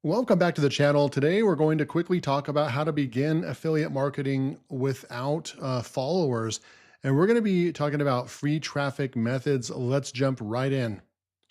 Welcome back to the channel. Today, we're going to quickly talk about how to begin affiliate marketing without followers. And we're going to be talking about free traffic methods. Let's jump right in.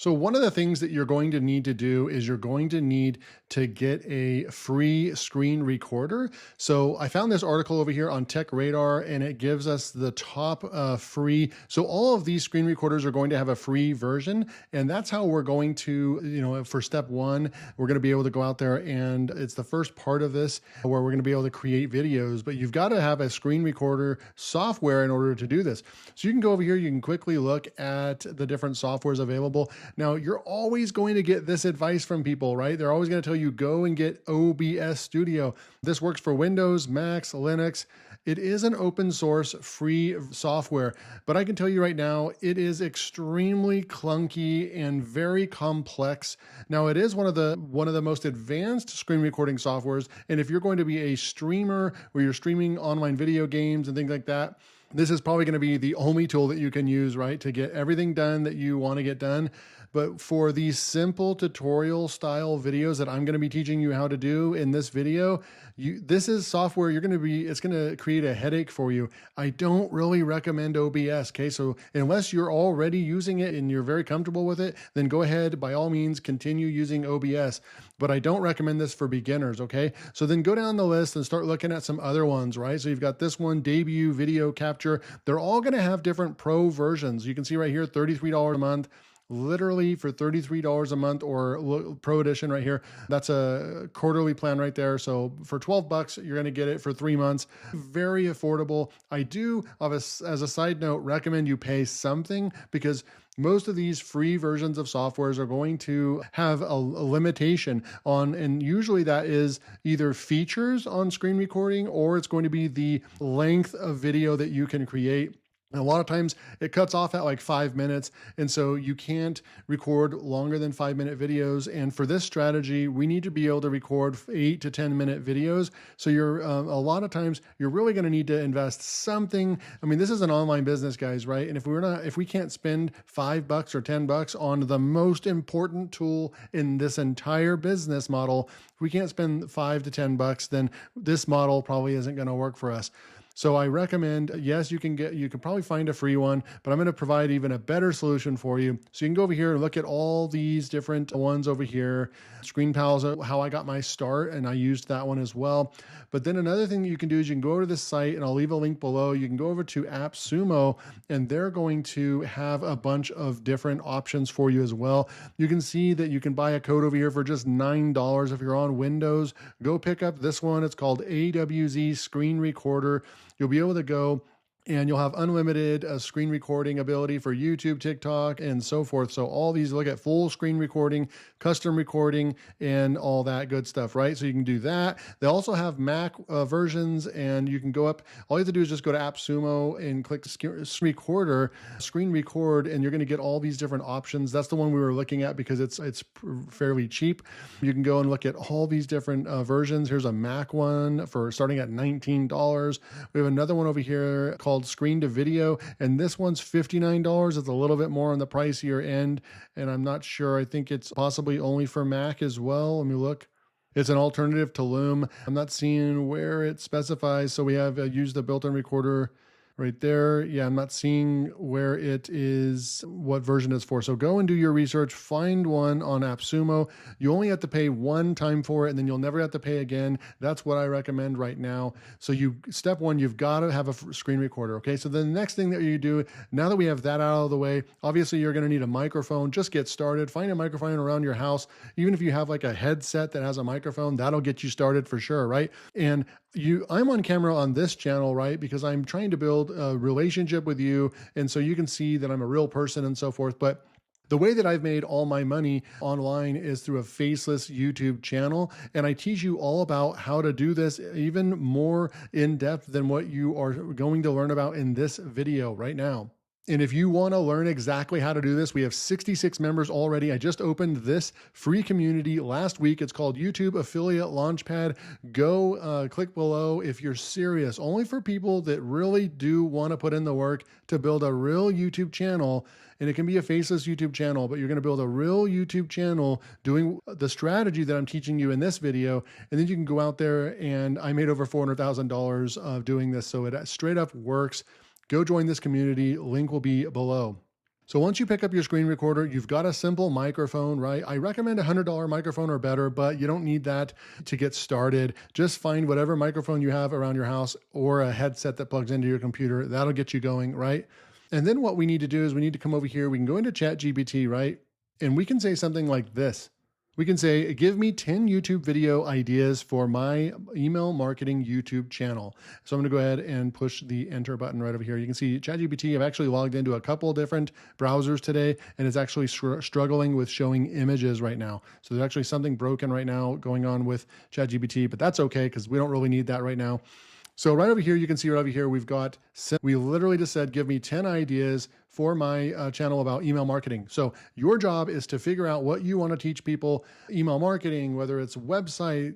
So, one of the things that you're going to need to do is you're going to need to get a free screen recorder. So, I found this article over here on Tech Radar and it gives us the top free. So, all of these screen recorders are going to have a free version. And that's how we're going to, for step one, we're going to be able to go out there and it's the first part of this where we're going to be able to create videos. But you've got to have a screen recorder software in order to do this. So, you can go over here, you can quickly look at the different softwares available. Now, you're always going to get this advice from people, right? They're always going to tell you go and get OBS Studio. This works for Windows, Macs, Linux. It is an open source free software, but I can tell you right now, it is extremely clunky and very complex. Now, it is one of the most advanced screen recording softwares, and if you're going to be a streamer where you're streaming online video games and things like that, this is probably going to be the only tool that you can use, right, to get everything done that you want to get done. But for these simple tutorial style videos that I'm going to be teaching you how to do in this video, this is software it's going to create a headache for you. I don't really recommend OBS. Okay. So unless you're already using it and you're very comfortable with it, then go ahead, by all means, continue using OBS. But I don't recommend this for beginners. Okay. So then go down the list and start looking at some other ones, right? So you've got this one, Debut Video Capture. They're all going to have different pro versions. You can see right here, $33 a month. Literally for $33 a month, or pro edition right here. That's a quarterly plan right there. So for 12 bucks, you're going to get it for 3 months. Very affordable. I do, as a side note, recommend you pay something, because most of these free versions of softwares are going to have a limitation on, and usually that is either features on screen recording, or it's going to be the length of video that you can create. And a lot of times it cuts off at like 5 minutes. And so you can't record longer than 5-minute videos. And for this strategy, we need to be able to record 8 to 10-minute videos. So a lot of times you're really going to need to invest something. I mean, this is an online business, guys, right? And if we can't spend $5 or $10 on the most important tool in this entire business model, if we can't spend $5 to $10, then this model probably isn't going to work for us. So I recommend, yes, you can probably find a free one, but I'm going to provide even a better solution for you. So you can go over here and look at all these different ones over here. Screen Pals, how I got my start, and I used that one as well. But then another thing that you can do is you can go over to this site, and I'll leave a link below. You can go over to AppSumo, and they're going to have a bunch of different options for you as well. You can see that you can buy a code over here for just $9 if you're on Windows. Go pick up this one. It's called AWZ Screen Recorder. You'll be able to go and you'll have unlimited screen recording ability for YouTube, TikTok, and so forth. So all these, look at full screen recording, custom recording, and all that good stuff, right? So you can do that. They also have Mac versions, and you can go up. All you have to do is just go to AppSumo and click screen record, and you're going to get all these different options. That's the one we were looking at because it's fairly cheap. You can go and look at all these different versions. Here's a Mac one for starting at $19. We have another one over here called Screen to Video, and this one's $59. It's a little bit more on the pricier end, and I'm not sure. I think it's possibly only for Mac as well. Let me look. It's an alternative to Loom. I'm not seeing where it specifies. So we have used the built-in recorder right there. Yeah, I'm not seeing where it is, what version it's for. So go and do your research, find one on AppSumo. You only have to pay one time for it, and then you'll never have to pay again. That's what I recommend right now. So step one, you've got to have a screen recorder. Okay. So the next thing that you do, now that we have that out of the way, obviously you're going to need a microphone. Just get started. Find a microphone around your house. Even if you have like a headset that has a microphone, that'll get you started for sure. Right. And I'm on camera on this channel, right? Because I'm trying to build a relationship with you. And so you can see that I'm a real person and so forth. But the way that I've made all my money online is through a faceless YouTube channel. And I teach you all about how to do this even more in depth than what you are going to learn about in this video right now. And if you want to learn exactly how to do this, we have 66 members already. I just opened this free community last week. It's called YouTube Affiliate Launchpad. Go click below if you're serious. Only for people that really do want to put in the work to build a real YouTube channel. And it can be a faceless YouTube channel, but you're going to build a real YouTube channel doing the strategy that I'm teaching you in this video. And then you can go out there, and I made over $400,000 of doing this. So it straight up works. Go join this community. Link will be below. So once you pick up your screen recorder, you've got a simple microphone, right? I recommend a $100 microphone or better, but you don't need that to get started. Just find whatever microphone you have around your house or a headset that plugs into your computer. That'll get you going, right? And then what we need to do is we need to come over here. We can go into ChatGPT, right? And we can say something like this. We can say, give me 10 YouTube video ideas for my email marketing YouTube channel. So I'm going to go ahead and push the enter button right over here. You can see ChatGPT. I've actually logged into a couple different browsers today, and it's actually struggling with showing images right now. So there's actually something broken right now going on with ChatGPT, but that's okay because we don't really need that right now. So right over here, you can see right over here, we literally just said, give me 10 ideas for my channel about email marketing. So your job is to figure out what you want to teach people email marketing, whether it's website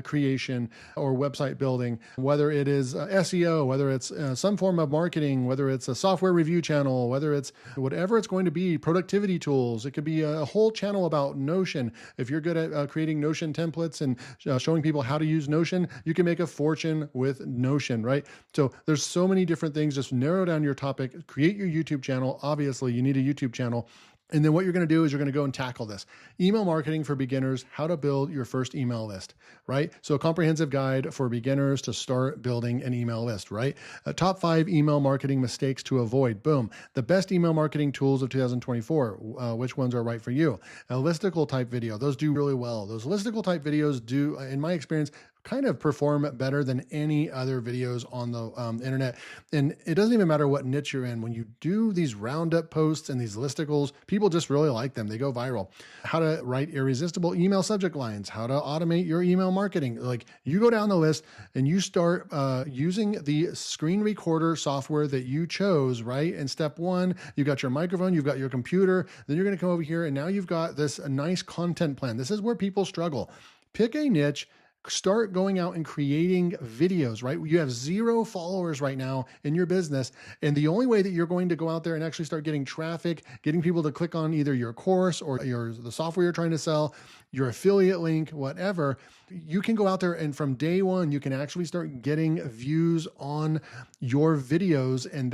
creation or website building, whether it is SEO, whether it's some form of marketing, whether it's a software review channel, whether it's whatever it's going to be, productivity tools. It could be a whole channel about Notion. If you're good at creating Notion templates and showing people how to use Notion, you can make a fortune with Notion, right? So there's so many different things. Just narrow down your topic, create your YouTube channel. Obviously, you need a YouTube channel. And then what you're going to do is you're going to go and tackle this. Email marketing for beginners, how to build your first email list, right? So a comprehensive guide for beginners to start building an email list, right? Top 5 email marketing mistakes to avoid. Boom. The best email marketing tools of 2024. Which ones are right for you? A listicle type video. Those do really well. Those listicle type videos do, in my experience, kind of perform better than any other videos on the internet. And it doesn't even matter what niche you're in. When you do these roundup posts and these listicles, people just really like them. They go viral. How to write irresistible email subject lines, how to automate your email marketing. Like, you go down the list and you start using the screen recorder software that you chose, right? And step 1, you've got your microphone, you've got your computer, then you're going to come over here and now you've got this nice content plan. This is where people struggle. Pick a niche. Start going out and creating videos, right? You have 0 followers right now in your business. And the only way that you're going to go out there and actually start getting traffic, getting people to click on either your course or the software you're trying to sell, your affiliate link, whatever, you can go out there and from day one, you can actually start getting views on your videos. And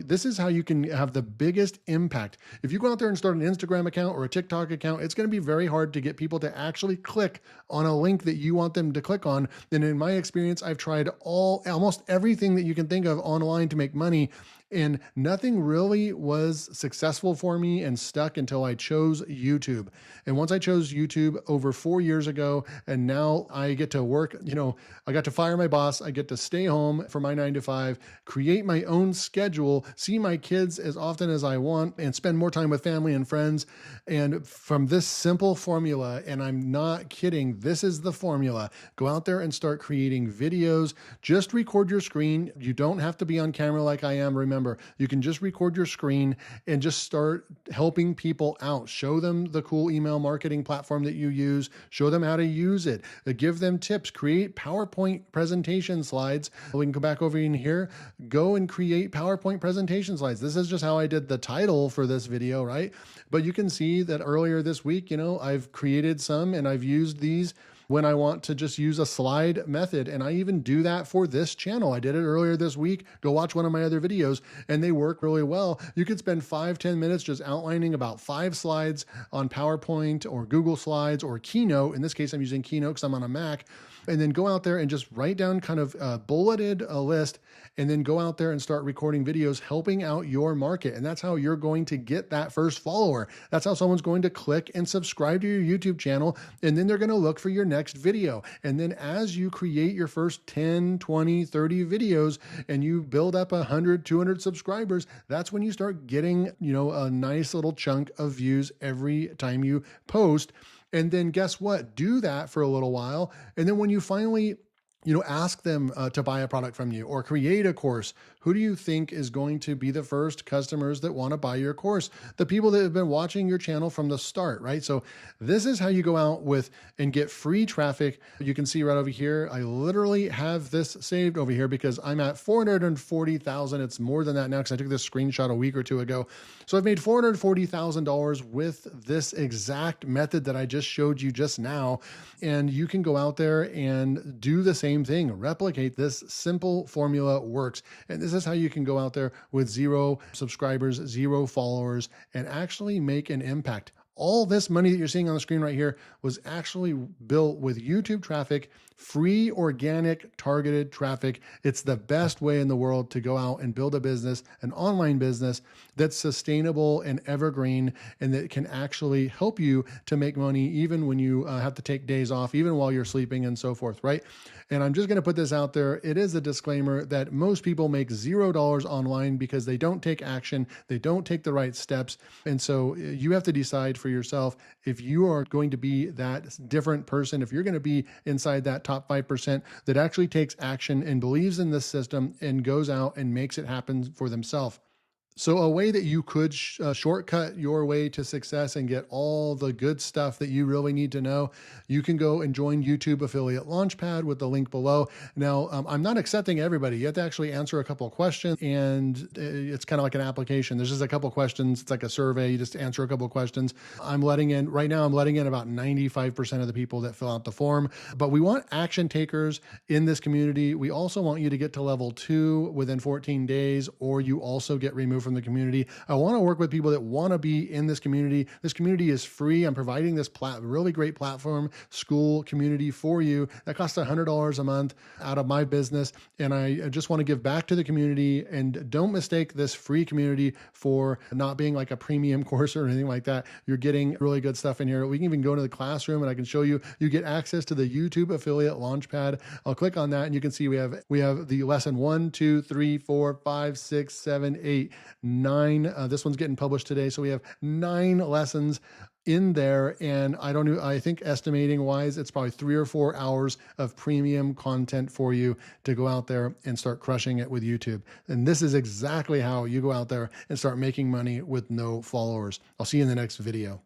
this is how you can have the biggest impact. If you go out there and start an Instagram account or a TikTok account, it's going to be very hard to get people to actually click on a link that you want them to click on. And in my experience, I've tried almost everything that you can think of online to make money, and nothing really was successful for me and stuck until I chose YouTube. And once I chose YouTube over 4 years ago, and now I get to work, I got to fire my boss. I get to stay home for my 9 to 5, create my own schedule, see my kids as often as I want, and spend more time with family and friends. And from this simple formula, and I'm not kidding, this is the formula. Go out there and start creating videos. Just record your screen. You don't have to be on camera like I am. Remember, you can just record your screen and just start helping people out. Show them the cool email marketing platform that you use. Show them how to use it. Give them tips. Create PowerPoint presentation slides. We can go back over in here. Go and create PowerPoint presentation slides. This is just how I did the title for this video, right? But you can see that earlier this week, I've created some and I've used these when I want to just use a slide method. And I even do that for this channel. I did it earlier this week. Go watch one of my other videos and they work really well. You could spend 5-10 minutes just outlining about 5 slides on PowerPoint or Google Slides or Keynote. In this case, I'm using Keynote because I'm on a Mac. And then go out there and just write down kind of bulleted a list, and then go out there and start recording videos helping out your market. And that's how you're going to get that first follower. That's how someone's going to click and subscribe to your YouTube channel. And then they're going to look for your next video. And then as you create your first 10, 20, 30 videos and you build up 100, 200 subscribers, that's when you start getting, a nice little chunk of views every time you post. And then guess what? Do that for a little while. And then when you finally ask them to buy a product from you or create a course. Who do you think is going to be the first customers that want to buy your course? The people that have been watching your channel from the start, right? So this is how you go out with and get free traffic. You can see right over here, I literally have this saved over here because I'm at 440,000. It's more than that now because I took this screenshot a week or two ago. So I've made $440,000 with this exact method that I just showed you just now. And you can go out there and do the same thing, replicate this simple formula works. And this is how you can go out there with 0 subscribers, 0 followers, and actually make an impact. All this money that you're seeing on the screen right here was actually built with YouTube traffic, free, organic, targeted traffic. It's the best way in the world to go out and build a business, an online business that's sustainable and evergreen, and that can actually help you to make money even when you have to take days off, even while you're sleeping and so forth, right? And I'm just going to put this out there. It is a disclaimer that most people make $0 online because they don't take action. They don't take the right steps. And so you have to decide for yourself if you are going to be that different person, if you're going to be inside that top 5% that actually takes action and believes in this system and goes out and makes it happen for themselves. So a way that you could shortcut your way to success and get all the good stuff that you really need to know, you can go and join YouTube Affiliate Launchpad with the link below. Now, I'm not accepting everybody. You have to actually answer a couple of questions, and it's kind of like an application. There's just a couple of questions. It's like a survey. You just answer a couple of questions. Right now I'm letting in about 95% of the people that fill out the form, but we want action takers in this community. We also want you to get to level 2 within 14 days, or you also get removed from the community. I want to work with people that want to be in this community. This community is free. I'm providing this really great platform, school community for you that costs $100 a month out of my business. And I just want to give back to the community. And don't mistake this free community for not being like a premium course or anything like that. You're getting really good stuff in here. We can even go to the classroom and I can show you, you get access to the YouTube Affiliate Launchpad. I'll click on that and you can see we have the lesson 1, 2, 3, 4, 5, 6, 7, 8, 9. This one's getting published today. So we have 9 lessons in there. And I think estimating wise, it's probably 3 or 4 hours of premium content for you to go out there and start crushing it with YouTube. And this is exactly how you go out there and start making money with no followers. I'll see you in the next video.